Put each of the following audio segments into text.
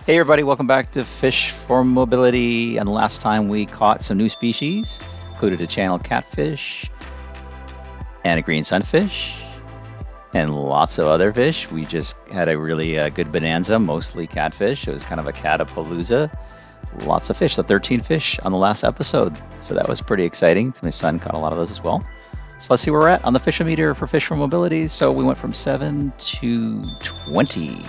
Hey everybody, welcome back to Fish for Mobility. And last time we caught some new species, included a channel catfish and a green sunfish and lots of other fish. We just had a really good bonanza, mostly catfish. It was kind of a catapalooza. Lots of fish, so 13 fish on the last episode. So that was pretty exciting. My son caught a lot of those as well. So let's see where we're at on the fish-o-meter for Fish for Mobility. So we went from 7 to 20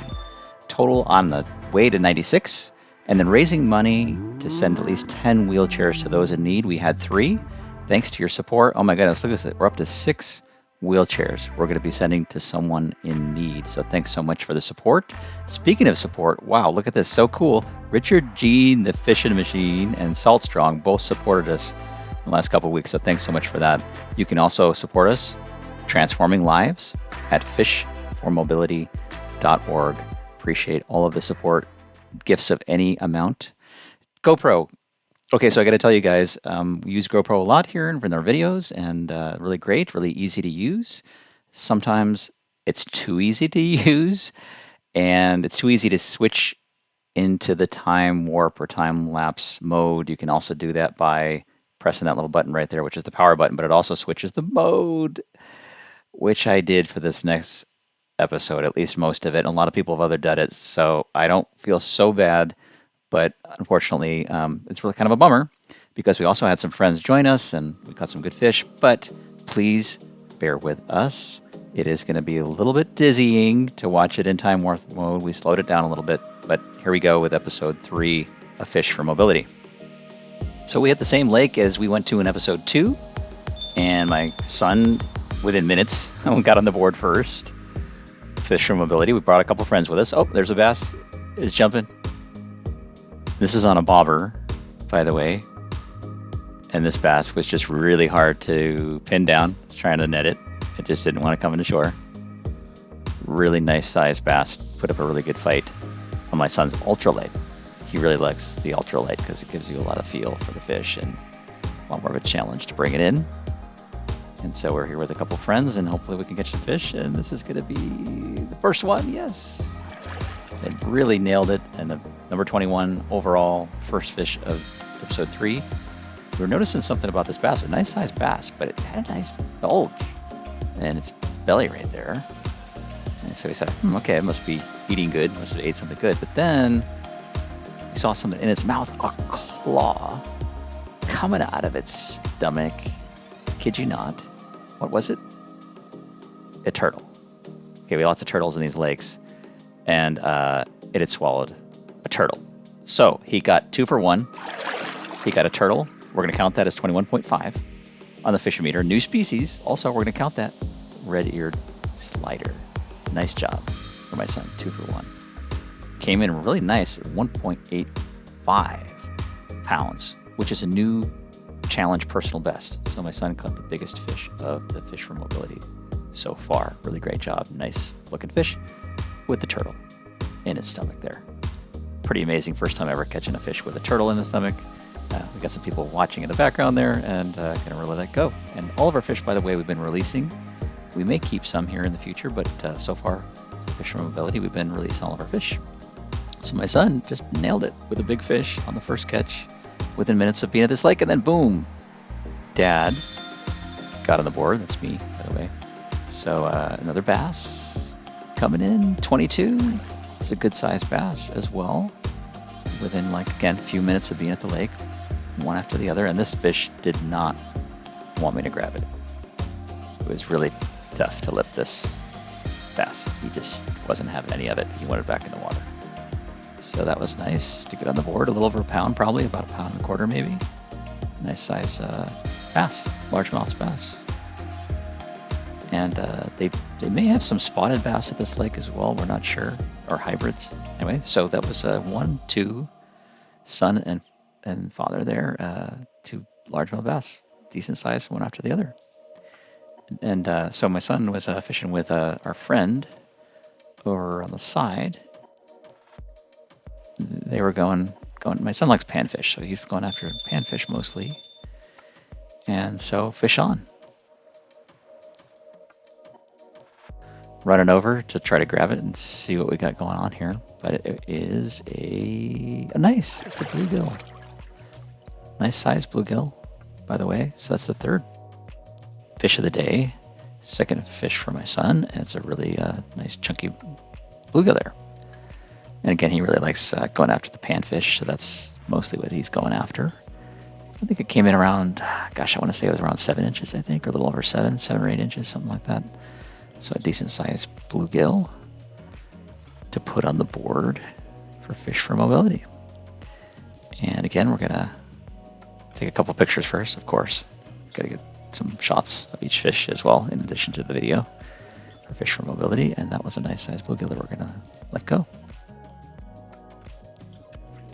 total on the way to 96, and then raising money to send at least 10 wheelchairs to those in need. We had 3. Thanks to your support. Oh my goodness, look at this. We're up to 6 wheelchairs we're going to be sending to someone in need. So thanks so much for the support. Speaking of support, wow, look at this. So cool. Richard Jean, the Fishing Machine, and Salt Strong both supported us in the last couple of weeks. So thanks so much for that. You can also support us transforming lives at fishformobility.org. Appreciate all of the support, gifts of any amount. GoPro. Okay, so I got to tell you guys, we use GoPro a lot here in our videos, and really great, really easy to use. Sometimes it's too easy to use, and it's too easy to switch into the time warp or time lapse mode. You can also do that by pressing that little button right there, which is the power button, but it also switches the mode, which I did for this next episode, at least most of it. And a lot of people have other done it, so I don't feel so bad. But unfortunately, it's really kind of a bummer because we also had some friends join us and we caught some good fish. But please bear with us. It is going to be a little bit dizzying to watch it in time warp mode. We slowed it down a little bit, but here we go with episode 3 of Fish for Mobility. So we hit the same lake as we went to in episode 2, and my son, within minutes, got on the board first. Fish for Mobility. We brought a couple friends with us. Oh, there's a bass. It's jumping. This is on a bobber, by the way. And this bass was just really hard to pin down. I was trying to net it. It just didn't want to come into shore. Really nice sized bass. Put up a really good fight on my son's ultralight. He really likes the ultralight because it gives you a lot of feel for the fish and a lot more of a challenge to bring it in. And so we're here with a couple friends, and hopefully we can catch some fish. And this is going to be the first one. Yes. It really nailed it. And the number 21 overall first fish of episode 3. We were noticing something about this bass. A nice sized bass, but it had a nice bulge and its belly right there. And so we said, okay, it must be eating good. Must have ate something good. But then we saw something in its mouth, a claw coming out of its stomach. Kid you not. What was it? A turtle. Okay, we have lots of turtles in these lakes, and it had swallowed a turtle. So he got 2 for 1. He got a turtle. We're going to count that as 21.5 on the fish-o-meter. New species. Also, we're going to count that red-eared slider. Nice job for my son. 2 for 1. Came in really nice at 1.85 pounds, which is a new challenge personal best. So my son caught the biggest fish of the Fish for Mobility so far. Really great job. Nice looking fish with the turtle in its stomach there. Pretty amazing. First time ever catching a fish with a turtle in the stomach. We got some people watching in the background there, and gonna really let it go. And all of our fish, by the way, we've been releasing. We may keep some here in the future, but so far, Fish for Mobility, we've been releasing all of our fish. So my son just nailed it with a big fish on the first catch within minutes of being at this lake, and then boom, Dad got on the board. That's me, by the way. So another bass coming in, 22. It's a good sized bass as well. Within, like, again, a few minutes of being at the lake, one after the other. And this fish did not want me to grab it. It was really tough to lift this bass. He just wasn't having any of it. He wanted it back in the water. So that was nice to get on the board. A little over a pound, probably about 1.25 pounds maybe. Nice size bass, largemouth bass. And they may have some spotted bass at this lake as well. We're not sure, or hybrids. Anyway, so that was 1, 2, son and father there. 2 largemouth bass, decent size, one after the other. And so my son was fishing with our friend over on the side. They were going. My son likes panfish, so he's going after panfish mostly. And so fish on. running over to try to grab it and see what we got going on here. But it is a nice, it's a bluegill. Nice size bluegill, by the way. So that's the third fish of the day. Second fish for my son. And it's a really nice chunky bluegill there. And again, he really likes going after the panfish, so that's mostly what he's going after. I think it came in around, gosh, I want to say it was around 7 inches, I think, or a little over 7 or 8 inches, something like that. So a decent sized bluegill to put on the board for Fish for Mobility. And again, we're going to take a couple pictures first, of course. Got to get some shots of each fish as well, in addition to the video for Fish for Mobility. And that was a nice sized bluegill that we're going to let go.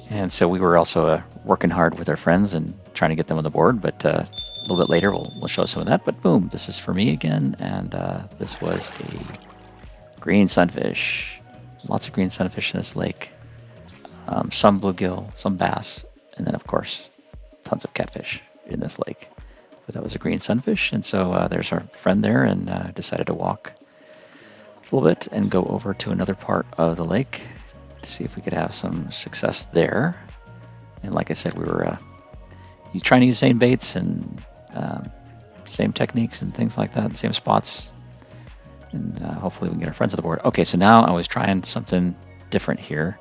And so we were also working hard with our friends and trying to get them on the board, but a little bit later we'll show some of that. But boom, this is for me again, and this was a green sunfish. Lots of green sunfish in this lake. Some bluegill, some bass, and then of course tons of catfish in this lake. But that was a green sunfish, and so there's our friend there, and decided to walk a little bit and go over to another part of the lake to see if we could have some success there. And like I said, we were trying to use same baits and same techniques and things like that, same spots, and hopefully we can get our friends on the board. Okay, so now I was trying something different here.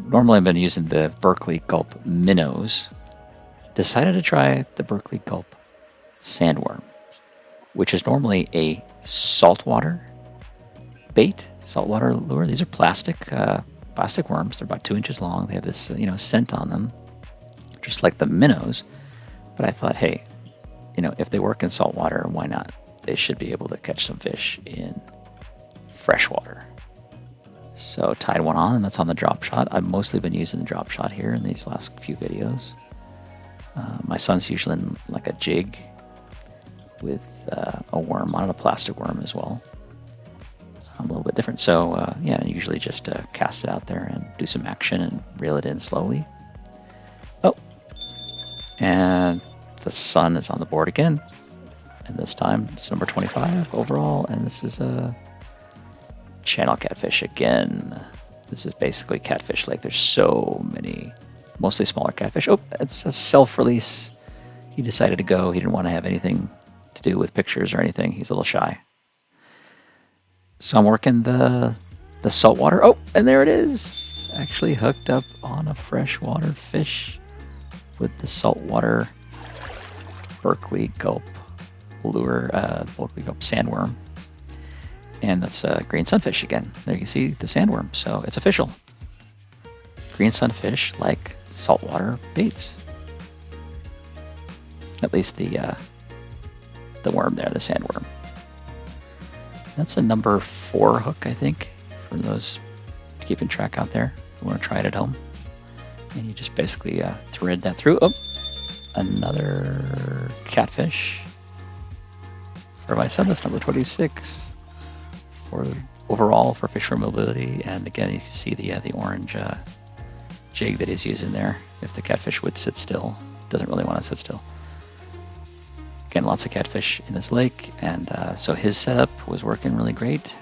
Normally I've been using the Berkeley Gulp minnows. Decided to try the Berkeley Gulp sandworm, which is normally a saltwater bait, saltwater lure. These are plastic worms. They're about 2 inches long. They have this scent on them, just like the minnows. But I thought, hey, if they work in saltwater, why not? They should be able to catch some fish in freshwater. So tied one on, and that's on the drop shot. I've mostly been using the drop shot here in these last few videos. My son's usually in like a jig with a worm on it, a plastic worm as well. A little bit different. So yeah, usually just cast it out there and do some action and reel it in slowly. Oh, and the sun is on the board again. And this time it's number 25 overall, and this is a channel catfish again. This is basically catfish lake. There's so many, mostly smaller catfish. Oh, it's a self-release. He decided to go. He didn't want to have anything to do with pictures or anything. He's a little shy. So I'm working the saltwater. Oh, and there it is. Actually hooked up on a freshwater fish with the saltwater Berkeley Gulp lure, Berkeley Gulp sandworm. And that's a green sunfish again. There you can see the sandworm. So it's official. Green sunfish like saltwater baits. At least the worm there, the sandworm. That's a number 4 hook, I think, for those keeping track out there who want to try it at home. And you just basically thread that through. Oh, another catfish for my son. That's number 26 for overall for Fish for Mobility. And again, you can see the orange jig that he's using there. If the catfish would sit still, doesn't really want to sit still. Again, lots of catfish in this lake, and so his setup was working really great.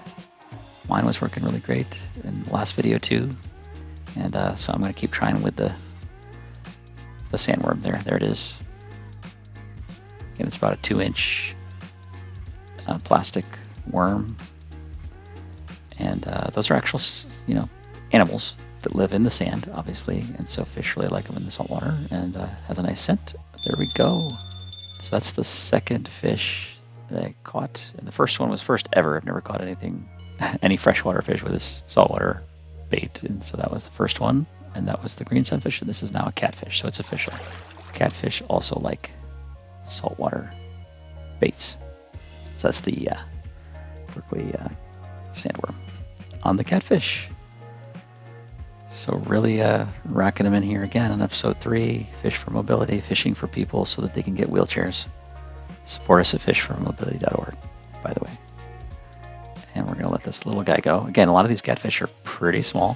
Mine was working really great in the last video too, and so I'm going to keep trying with the sandworm there. There it is. Again, it's about a 2-inch plastic worm, and those are actual, animals that live in the sand, obviously, and so fish really like them in the salt water, and has a nice scent. There we go. So that's the second fish that I caught. And the first one was first ever. I've never caught any freshwater fish with this saltwater bait. And so that was the first one. And that was the green sunfish. And this is now a catfish. So it's official. Catfish also like saltwater baits. So that's the Berkeley sandworm on the catfish. So really racking them in here again on episode 3, Fish for Mobility, fishing for people so that they can get wheelchairs. Support us at fishformobility.org, by the way. And we're going to let this little guy go. Again, a lot of these catfish are pretty small.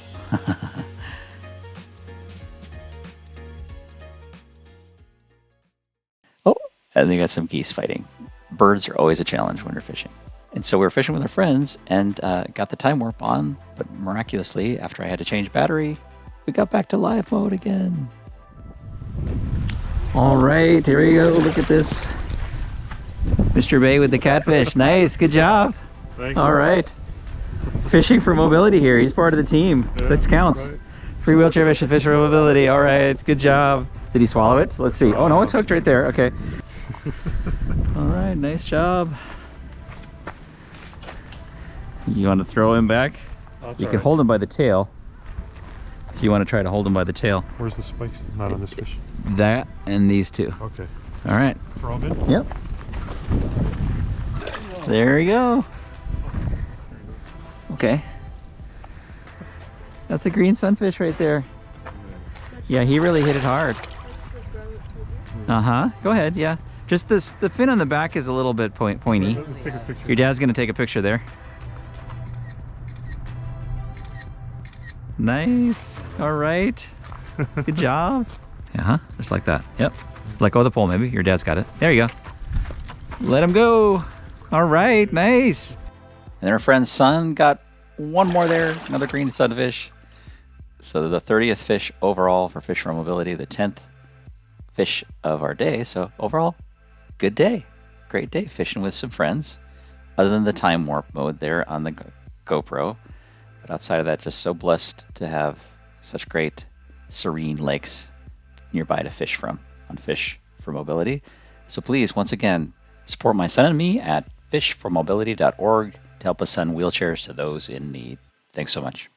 Oh, and they got some geese fighting. Birds are always a challenge when you're fishing. And so we were fishing with our friends and got the time warp on, but miraculously, after I had to change battery, we got back to live mode again. All right, here we go. Look at this. Mr. Bay with the catfish. Nice, good job. Thank you. All right. Fishing for mobility here. He's part of the team. Yeah, Let's count. right. Free wheelchair fish and fish for mobility. All right, good job. Did he swallow it? Let's see. Oh no, it's hooked right there. Okay. All right, nice job. You want to throw him back? That's You all can right. hold him by the tail. If you want to try to hold him by the tail. Where's the spikes? Not on this fish. That and these two. Okay. All right. Throw 'em in? Yep. There you go. Okay. That's a green sunfish right there. Yeah, he really hit it hard. Uh-huh. Go ahead, yeah. Just this, the fin on the back is a little bit pointy. Let me take a picture. Your dad's gonna take a picture there. Nice. All right. Good job. Uh-huh. Just like that. Yep. Let go of the pole, maybe. Your dad's got it. There you go. Let him go. All right. Nice. And then our friend's son got one more there. Another green sunfish. So the 30th fish overall for Fish for Mobility, the 10th fish of our day. So overall, good day. Great day fishing with some friends. Other than the time warp mode there on the GoPro. But outside of that, just so blessed to have such great, serene lakes nearby to fish from on Fish for Mobility. So please, once again, support my son and me at fishformobility.org to help us send wheelchairs to those in need. Thanks so much.